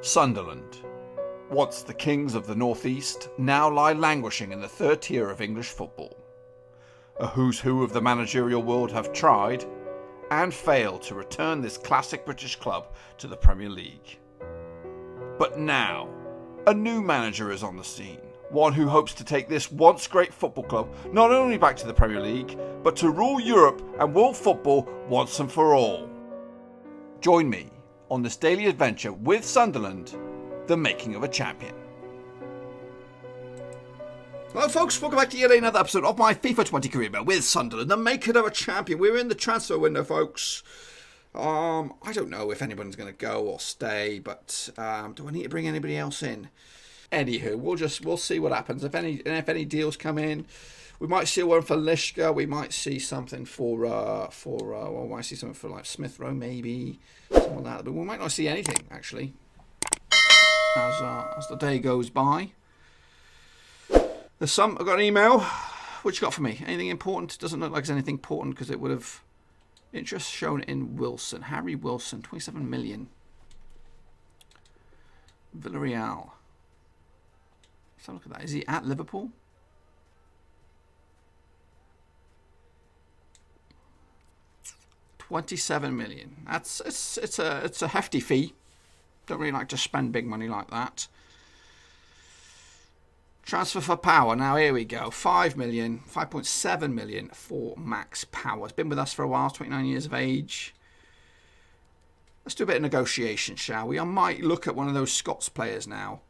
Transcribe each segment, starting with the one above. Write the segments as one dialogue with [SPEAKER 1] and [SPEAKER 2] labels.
[SPEAKER 1] Sunderland, once the kings of the North East, now lie languishing in the third tier of English football. A who's who of the managerial world have tried and failed to return this classic British club to the Premier League. But now, a new manager is on the scene, one who hopes to take this once great football club not only back to the Premier League, but to rule Europe and world football once and for all. Join me on this daily adventure with Sunderland, the making of a champion. Hello folks, welcome back to yet another episode of my FIFA 20 career mode with Sunderland, the making of a champion. We're in the transfer window, folks. I don't know if anyone's going to go or stay, but do I need to bring anybody else in? Anywho, we'll see what happens. If any deals come in, we might see one for Lishka. We might see something for we might see something for like Smith Rowe, maybe something like that. But we might not see anything actually as the day goes by. I've got an email. What you got for me? Anything important? Doesn't look like there's anything important because it would have interest shown in Wilson. Harry Wilson, 27 million. Villarreal. Let's have a look at that. Is he at Liverpool? $27 million. It's a hefty fee. Don't really like to spend big money like that. Transfer for Power. Now here we go. 5.7 million for Max Power. Has been with us for a while. 29 years of age. Let's do a bit of negotiation, shall we? I might look at one of those Scots players now.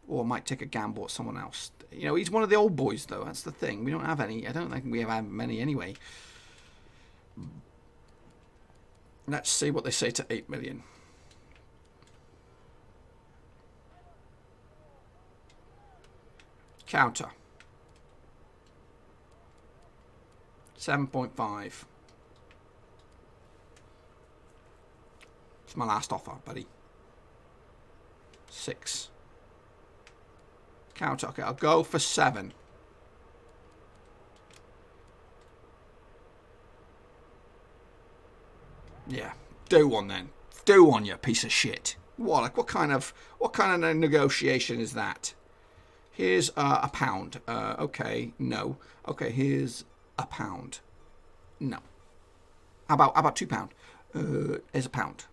[SPEAKER 1] Or I might take a gamble at someone else. You know, he's one of the old boys, though. That's the thing. We don't have any. I don't think we have many anyway. Let's see what they say to 8 million. Counter. 7.5. It's my last offer, buddy. 6. Counter. Okay, I'll go for 7. Yeah, do one then. Do one, you piece of shit. What kind of negotiation is that? Here's a pound. Okay, no. Okay, here's a pound. No. How about £2? Here's a pound.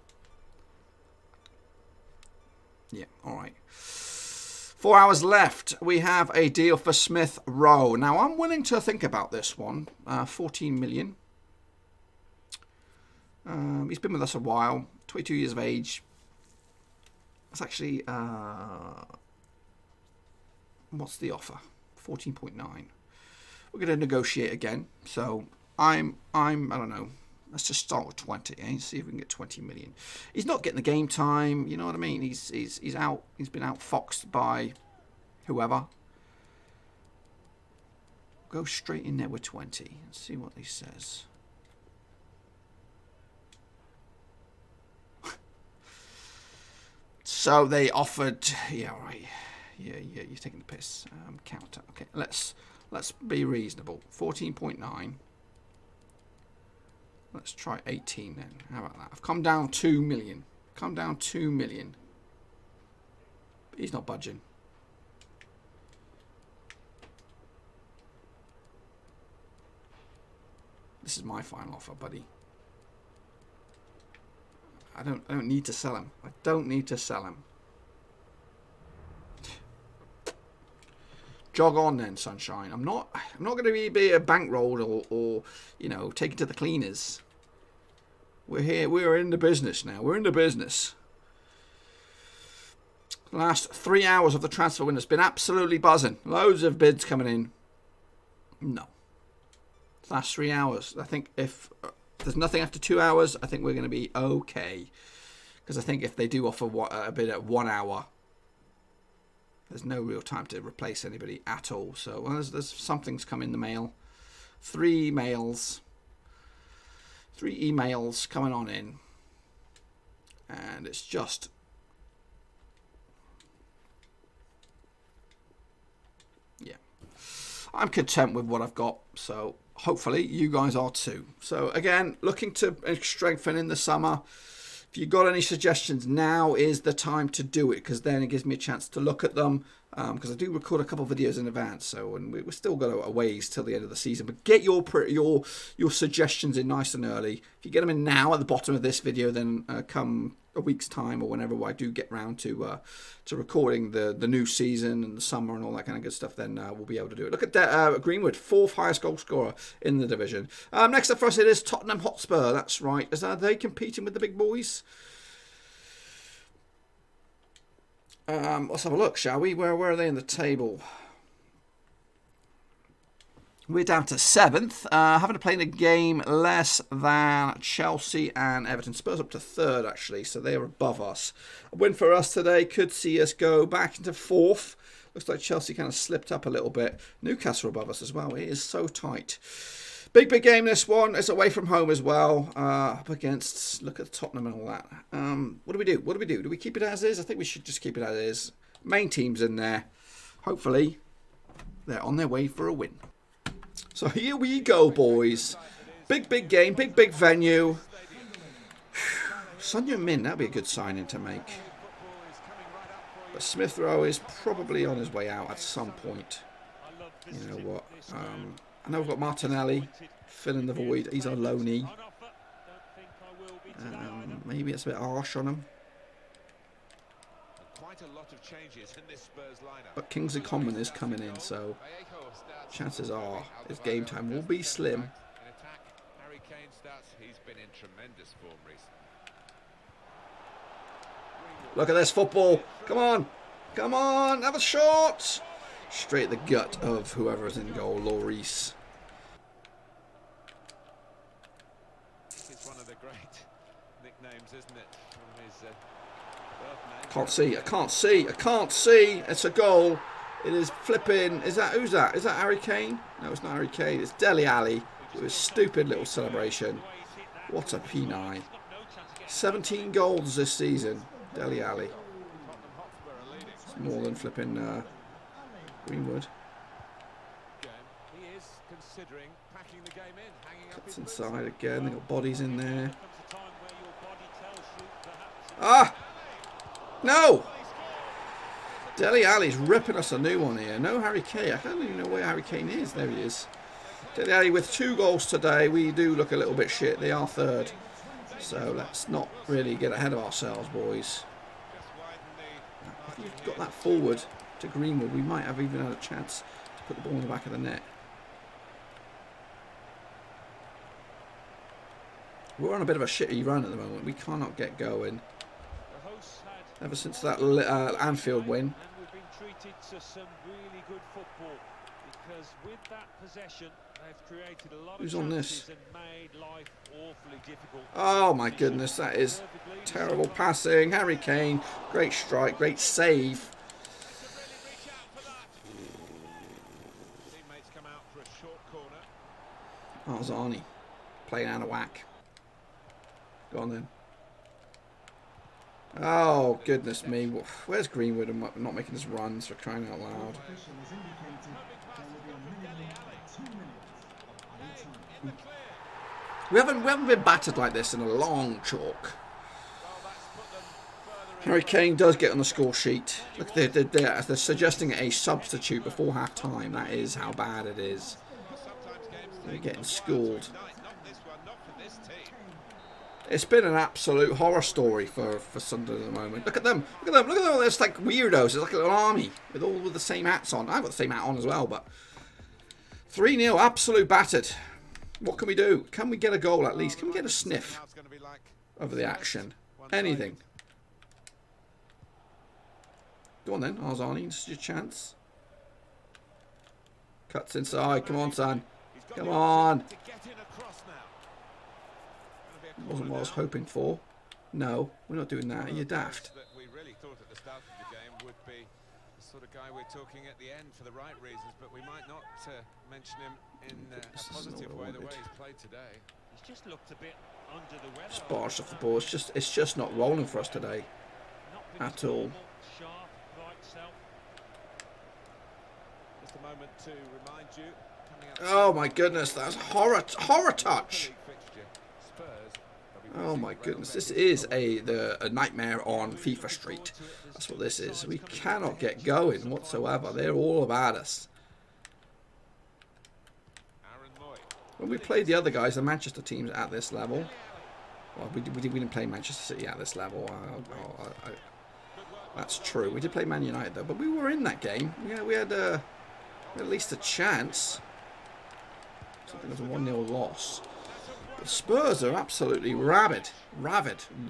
[SPEAKER 1] Yeah, all right. 4 hours left. We have a deal for Smith Rowe. Now, I'm willing to think about this one. 14 million. He's been with us a while. 22 years of age. That's actually... what's the offer? 14.9. We're going to negotiate again. So I don't know. Let's just start with 20. See if we can get 20 million. He's not getting the game time. You know what I mean? He's out. He's been outfoxed by whoever. Go straight in there with 20. Let's see what he says. So they offered. Yeah, right. Yeah, you're taking the piss. Counter. Okay, let's be reasonable. 14.9. Let's try 18 then. How about that? I've come down 2 million. Come down 2 million. But he's not budging. This is my final offer, buddy. I don't need to sell him. I don't need to sell him. Jog on then, sunshine. I'm not going to be a bankrolled or you know, taken to the cleaners. We're here. We're in the business now. We're in the business. The last 3 hours of the transfer window has been absolutely buzzing. Loads of bids coming in. No. Last 3 hours. I think if there's nothing after 2 hours, I think we're going to be okay. Because I think if they do offer a bid at 1 hour, there's no real time to replace anybody at all. So well, there's something's come in the mail. 3 emails coming on in. And it's just... yeah. I'm content with what I've got. So hopefully you guys are too. So again, looking to strengthen in the summer. If you've got any suggestions, now is the time to do it, because then it gives me a chance to look at them. Because I do record a couple of videos in advance, so and we've still got a ways till the end of the season. But get your suggestions in nice and early. If you get them in now at the bottom of this video, then come a week's time or whenever I do get round to recording the new season and the summer and all that kind of good stuff, then we'll be able to do it. Look at Greenwood, 4th highest goal scorer in the division. Next up for us, it is Tottenham Hotspur. That's right. Are they competing with the big boys? Let's have a look, shall we? Where are they in the table? We're down to 7th, having to play in a game less than Chelsea and Everton. Spurs up to 3rd, actually, so they are above us. A win for us today could see us go back into 4th. Looks like Chelsea kind of slipped up a little bit. Newcastle above us as well. It is so tight. Big game this one. It's away from home as well. Up against, look at Tottenham and all that. What do we do? Do we keep it as is? I think we should just keep it as is. Main team's in there. Hopefully, they're on their way for a win. So here we go, boys. Big game. Big venue. Son Heung-min, that'd be a good signing to make. But Smith Rowe is probably on his way out at some point. You know what? I know we've got Martinelli filling the void. He's on loanee. Maybe it's a bit harsh on him. But Kingsley Coman is coming in, so chances are his game time will be slim. Look at this football. Come on, have a shot. Straight at the gut of whoever's in goal, Lloris. It's one of the great nicknames, isn't it? From his I can't see. It's a goal. It is flipping. Who's that? Is that Harry Kane? No, it's not Harry Kane. It's Dele Alli with his stupid little celebration. What a P9. 17 goals this season. Dele Alli. It's more than flipping Greenwood. Cuts inside again. They've got bodies in there. No! Dele Alli's ripping us a new one here. No Harry Kane. I don't even know where Harry Kane is. There he is. Dele Alli with 2 goals today. We do look a little bit shit. They are 3rd. So let's not really get ahead of ourselves, boys. If you've got that forward to Greenwood, we might have even had a chance to put the ball in the back of the net. We're on a bit of a shitty run at the moment. We cannot get going. Ever since that Anfield win.
[SPEAKER 2] We've been treated to some really good football because with that possession they've created a lot of chances and made life awfully difficult.
[SPEAKER 1] Oh my goodness, that is terrible passing. Harry Kane, great strike, great save. Arzani playing out of whack. Go on then. Oh, goodness me. Where's Greenwood and not making his runs, for crying out loud? We haven't been battered like this in a long chalk. Harry Kane does get on the score sheet. Look, they're suggesting a substitute before half-time. That is how bad it is. They're getting schooled. It's been an absolute horror story for Sunderland at the moment. Look at them. Look at them. They're just like weirdos. It's like a little army with all with the same hats on. I've got the same hat on as well, but 3-0, absolute battered. What can we do? Can we get a goal at least? Can we get a sniff over the action? Anything. Go on then, Arzani. This is your chance. Cuts inside. Come on, son. Come on. Wasn't what I was hoping for. No, we're not doing that. Are you daft?
[SPEAKER 3] We really thought at the start of the game would be the sort of guy we're talking at the end for the right reasons, but we might not mention him in a positive way the way he's played today.
[SPEAKER 2] He's just looked a bit under the weather.
[SPEAKER 1] Just barged off the ball. It's just not rolling for us today at all.
[SPEAKER 2] Sharp, right self.
[SPEAKER 3] Just a moment to remind you.
[SPEAKER 1] Oh my goodness, that's horror touch. Oh my goodness, this is a nightmare on FIFA Street. That's what this is. We cannot get going whatsoever. They're all about us. When we played the other guys, the Manchester teams at this level. Well, we didn't play Manchester City at this level. That's true. We did play Man United though, but we were in that game. Yeah, we had at least a chance. Something was a 1-0 loss. But Spurs are absolutely rabid,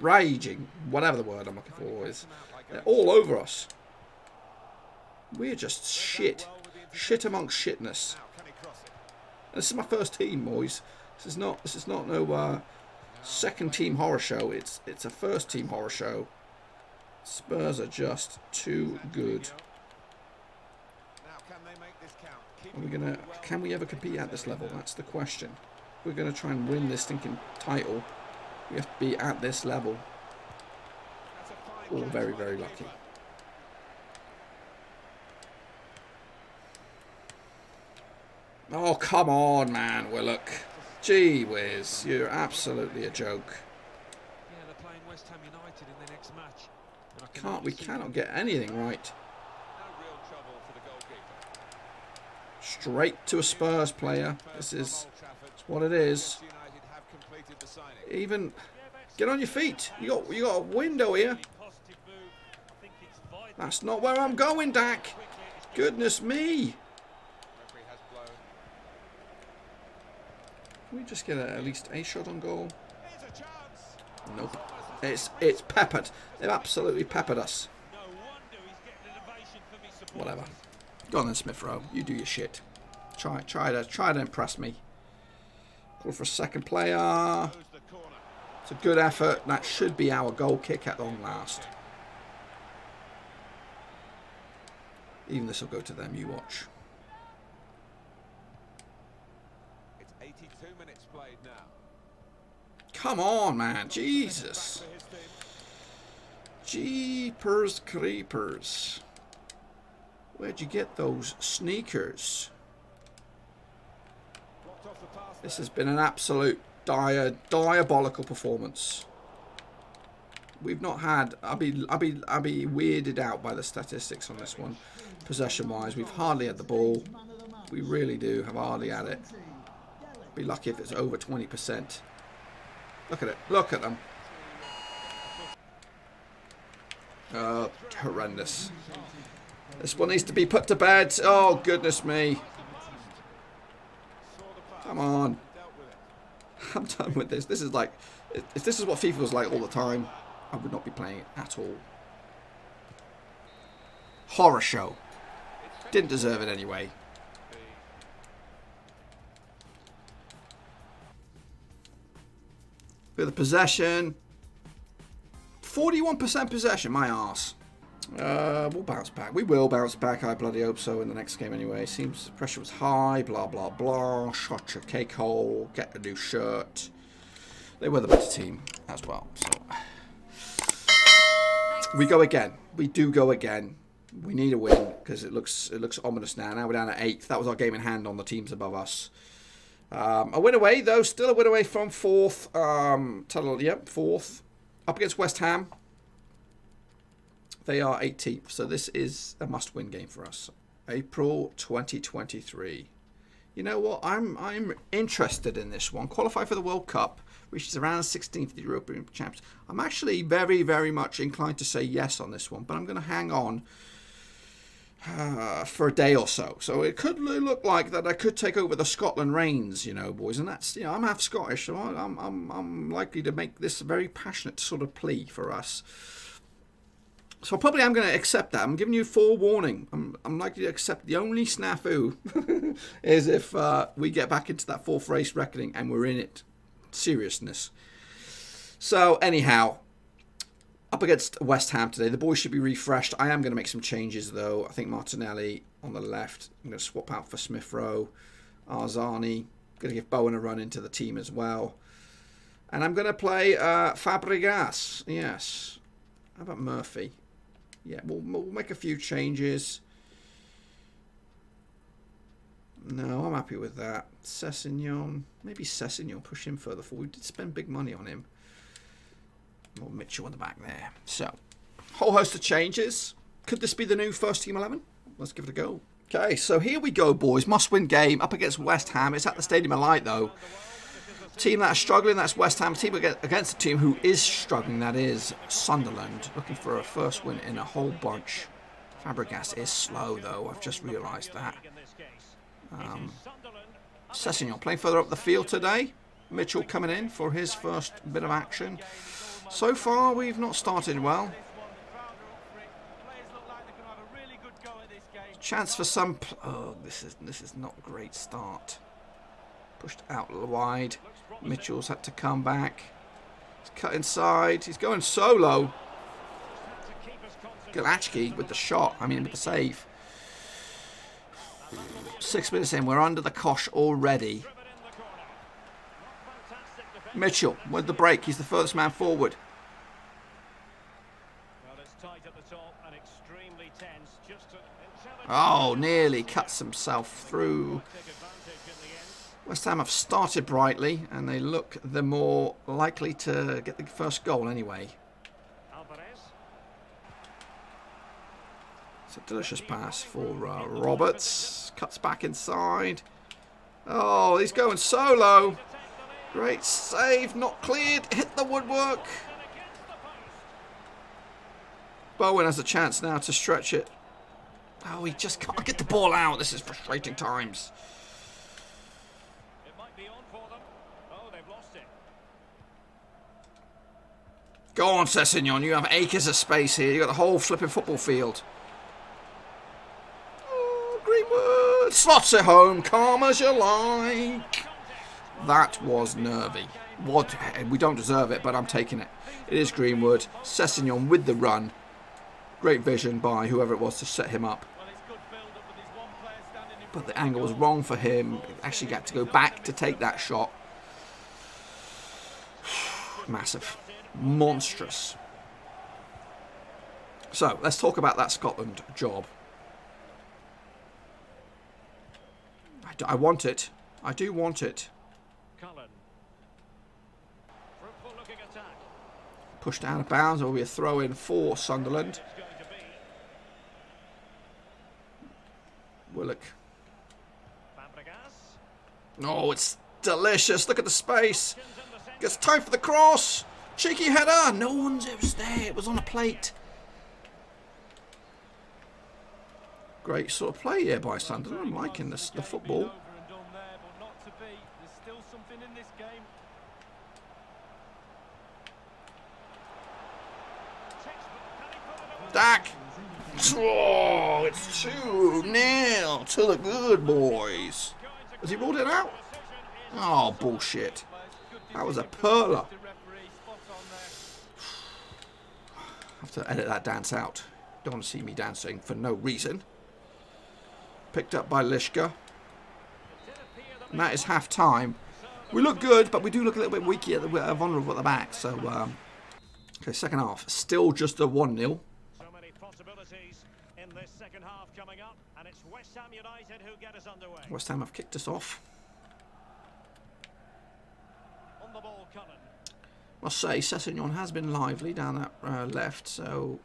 [SPEAKER 1] raging, whatever the word I'm looking for is. They're all over us. We're just shit amongst shitness. And this is my first team, boys. This is not no second team horror show. It's a first team horror show. Spurs are just too good. Can we ever compete at this level? That's the question. We're gonna try and win this stinking title. We have to be at this level. All very, very lucky. Oh, come on, man, Willock. Gee whiz, you're absolutely a joke.
[SPEAKER 2] Yeah, they're playing West Ham United in their next match.
[SPEAKER 1] We cannot get anything right.
[SPEAKER 2] No real trouble for the goalkeeper.
[SPEAKER 1] Straight to a Spurs player. This is what it is. Even get on your feet. You got a window here. That's not where I'm going, Dak. Goodness me. Can we just get at least a shot on goal? Nope. It's peppered. They've absolutely peppered us. Whatever. Go on then, Smith Rowe. You do your shit. Try to impress me. Call for a second player. It's a good effort. That should be our goal kick at long last. Even this will go to them. You watch.
[SPEAKER 3] It's 82 minutes played now.
[SPEAKER 1] Come on, man. Jesus. Jeepers creepers. Where'd you get those sneakers? This has been an absolute diabolical performance. We've not had. I'll be weirded out by the statistics on this one. Possession-wise, we've hardly had the ball. We really do have hardly had it. Be lucky if it's over 20%. Look at it. Look at them. Horrendous. This one needs to be put to bed. Oh, goodness me. Come on. I'm done with this. This is like... If this is what FIFA was like all the time, I would not be playing it at all. Horror show. Didn't deserve it anyway. With the possession. 41% possession, my arse. We'll bounce back. We will bounce back. I bloody hope so in the next game anyway. Seems the pressure was high. Blah, blah, blah. Shot your cake hole. Get a new shirt. They were the better team as well. So we go again. We do go again. We need a win because it looks ominous now. Now we're down at 8th. That was our game in hand on the teams above us. A win away though. Still a win away from 4th. 4th. Up against West Ham. They are 18th, so this is a must-win game for us. April 2023. You know what? I'm interested in this one. Qualify for the World Cup, which is around 16th of the European Champs. I'm actually very, very much inclined to say yes on this one, but I'm going to hang on for a day or so. So it could look like that I could take over the Scotland reigns, you know, boys. And that's, you know, I'm half Scottish, so I'm likely to make this a very passionate sort of plea for us. So probably I'm going to accept that. I'm giving you forewarning. I'm likely to accept. The only snafu is if we get back into that 4th race reckoning and we're in it. Seriousness. So anyhow, up against West Ham today. The boys should be refreshed. I am going to make some changes though. I think Martinelli on the left. I'm going to swap out for Smith Rowe. Arzani. Going to give Bowen a run into the team as well. And I'm going to play Fabregas. Yes. How about Murphy? Yeah, we'll make a few changes. No, I'm happy with that. Sessegnon. Maybe Sessegnon. Push him further forward. We did spend big money on him. More Mitchell in the back there. So, whole host of changes. Could this be the new first team 11? Let's give it a go. Okay, so here we go, boys. Must-win game up against West Ham. It's at the Stadium of Light, though. Team that is struggling, that's West Ham. Team against a team who is struggling, that is Sunderland. Looking for a first win in a whole bunch. Fabregas is slow, though. I've just realised that. Sessegnon playing further up the field today. Mitchell coming in for his first bit of action. So far, we've not started well. Chance for some... Oh, this is not a great start. Pushed out wide. Mitchell's had to come back. He's cut inside. He's going solo. Galachki with the shot. I mean, with the save. 6 minutes in. We're under the cosh already. Mitchell with the break. He's the furthest man forward. Oh, nearly cuts himself through. West Ham have started brightly, and they look the more likely to get the first goal anyway. It's a delicious pass for Roberts. Cuts back inside. Oh, he's going solo. Great save, not cleared. Hit the woodwork. Bowen has a chance now to stretch it. Oh, he just can't get the ball out. This is frustrating times. Go on, Sessegnon. You have acres of space here. You've got the whole flipping football field. Oh, Greenwood slots it home. Calm as you like. That was nervy. What? We don't deserve it, but I'm taking it. It is Greenwood. Sessegnon with the run. Great vision by whoever it was to set him up. But the angle was wrong for him. Actually got to go back to take that shot. Massive. Monstrous. So, let's talk about that Scotland job. I want it. I do want it. Pushed out of bounds. There will be a throw in for Sunderland. Willock. Oh, it's delicious. Look at the space. Gets time for the cross. Cheeky header. No one's ever there. It was on a plate. Great sort of play here by Sunderland. I'm liking this, the football. Dak. Oh, it's 2-0 to the good boys. Has he ruled it out? Oh, bullshit. That was a perler. Have to edit that dance out. Don't want to see me dancing for no reason. Picked up by Lishka. And that is half time. We look good, but we do look a little bit weaky at the vulnerable at the back. So, okay, second half. Still just a 1-0.
[SPEAKER 2] So many possibilities in this second half coming up, and it's West Ham United who get us underway.
[SPEAKER 1] West Ham have kicked us off.
[SPEAKER 2] On the ball, Cullen.
[SPEAKER 1] Must say, Sessegnon has been lively down that left, so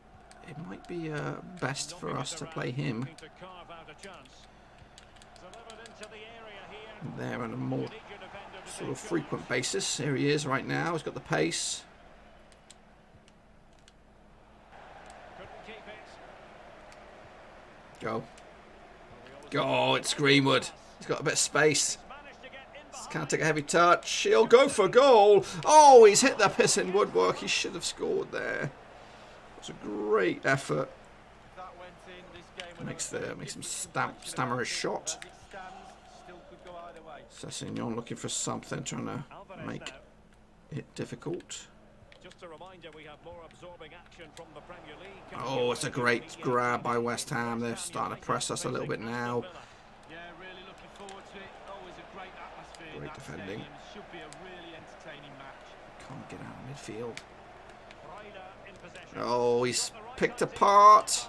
[SPEAKER 1] it might be best for us to play him there on a more sort of frequent basis. Here he is right now. He's got the pace. Go. Go, it's Greenwood. He's got a bit of space. Can't take a heavy touch. He'll go for goal. Oh, he's hit the pissing woodwork. He should have scored there. It was a great effort. Makes him stammer his shot. Sessegnon looking for something, trying to make it difficult.
[SPEAKER 2] Just a reminder, we have more absorbing action from the Premier League.
[SPEAKER 1] Oh, it's a great grab by West Ham. They're starting to press us a little bit now.
[SPEAKER 3] Yeah, really looking forward to it. Always a great atmosphere.
[SPEAKER 1] Great defending.
[SPEAKER 3] Should be a really entertaining match.
[SPEAKER 1] Can't get out of midfield. Oh, he's picked apart.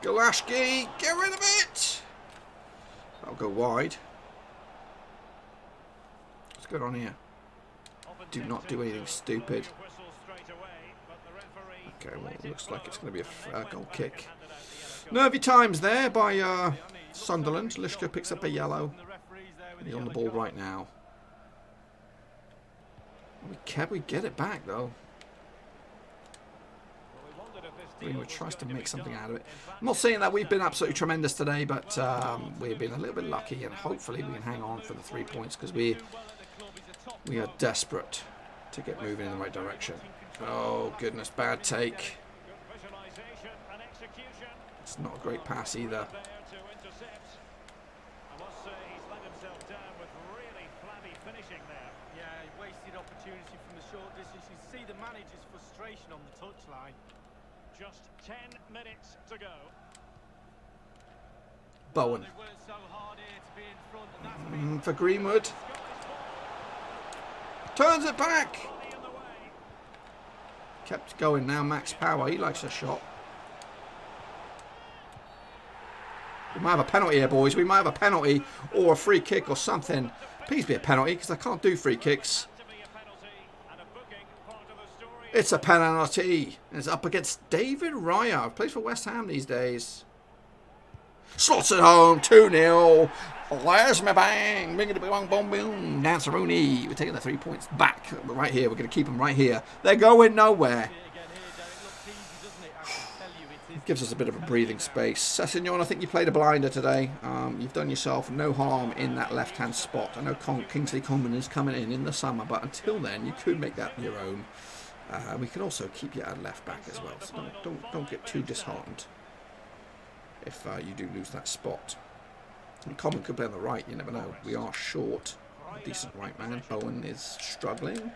[SPEAKER 1] Galashki, get rid of it. I'll go wide. What's going on here? Do not do anything stupid. Okay, well, it looks like it's going to be a goal kick. Nervy times there by Sunderland. Lishka picks up a yellow. He's on the ball right now. We get it back, though. Greenwood tries to make something out of it. I'm not saying that we've been absolutely tremendous today, but we've been a little bit lucky, and hopefully we can hang on for the 3 points, because we are desperate to get moving in the right direction. Oh, goodness, bad take. It's not a great pass either.
[SPEAKER 4] Opportunity from the short distance. You see the manager's frustration on the touchline.
[SPEAKER 2] Just 10 minutes to go.
[SPEAKER 1] Bowen.
[SPEAKER 4] They worked so hard here to be in front, and that's
[SPEAKER 1] For Greenwood. Turns it back. Kept going now. Max Power. He likes a shot. We might have a penalty here, boys. We might have a penalty or a free kick or something. Please be a penalty, because I can't do free kicks. It's a penalty. It's up against David Raya, who plays for West Ham these days. Slots it home, 2-0. Where's my bang? Bing it bong boom boom. Nancy Rooney. We're taking the 3 points back. Right here. We're going to keep them right here. They're going nowhere. Gives us a bit of a breathing space. Sessegnon, I think you played a blinder today. You've done yourself no harm in that left-hand spot. I know Kingsley Coman is coming in the summer, but until then, you could make that your own. We can also keep you at left back as well, so don't get too disheartened if you do lose that spot. And Common could play on the right, you never know. We are short. A decent right man. Bowen is struggling.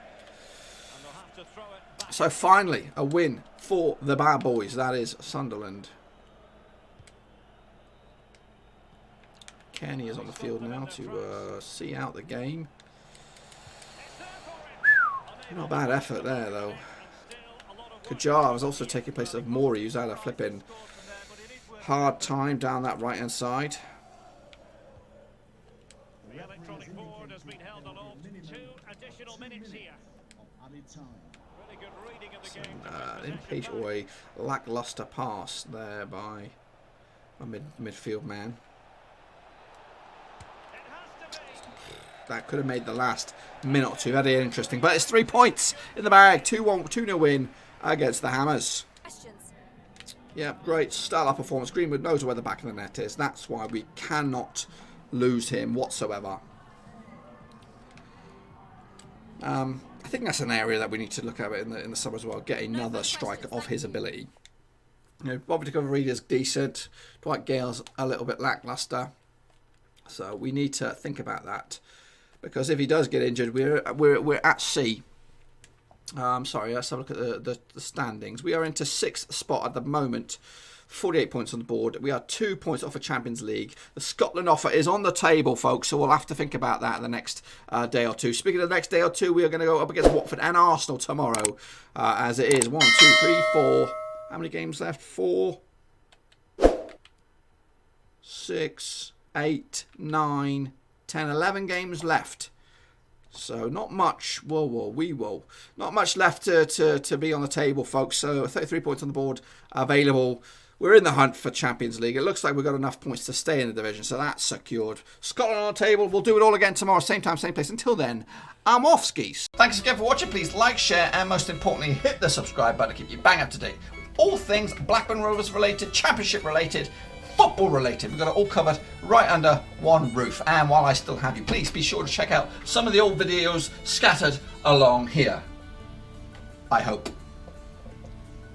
[SPEAKER 1] So finally, a win for the bad boys. That is Sunderland. Kenny is on the field now to see out the game. Not a bad effort there, though. Kajar was also taking place of Mori, who's had a flipping hard time down that right-hand side.
[SPEAKER 2] The electronic board has been held on hold. 2 additional minutes here. Really good reading of the game.
[SPEAKER 1] Impatient or a lackluster pass there by a midfield man. That could have made the last minute or two very interesting. But it's 3 points in the bag. 2-0 win against the Hammers. Yeah, great stellar performance. Greenwood knows where the back of the net is. That's why we cannot lose him whatsoever. I think that's an area that we need to look at in the summer as well. Get another striker of his ability. You know, Bobby DeCover is decent. Dwight Gale's a little bit lackluster. So we need to think about that. Because if he does get injured, we're at sea. Sorry, let's have a look at the standings. We are into 6th spot at the moment. 48 points on the board. We are 2 points off a Champions League. The Scotland offer is on the table, folks, so we'll have to think about that in the next day or two. Speaking of the next day or two, we are going to go up against Watford and Arsenal tomorrow, as it is 1, 2, 3, 4. How many games left? 4, 6, 8, 9, 10, 11 games left. So not much. Not much left to be on the table, folks. So 33 points on the board available. We're in the hunt for Champions League. It looks like we've got enough points to stay in the division, so that's secured. Scotland on the table. We'll do it all again tomorrow, same time, same place. Until then, I'm off, skis. Thanks again for watching. Please like, share, and most importantly, hit the subscribe button to keep you bang up to date with all things Blackburn Rovers related, Championship related, football related. We've got it all covered right under one roof. And while I still have you, please be sure to check out some of the old videos scattered along here. I hope.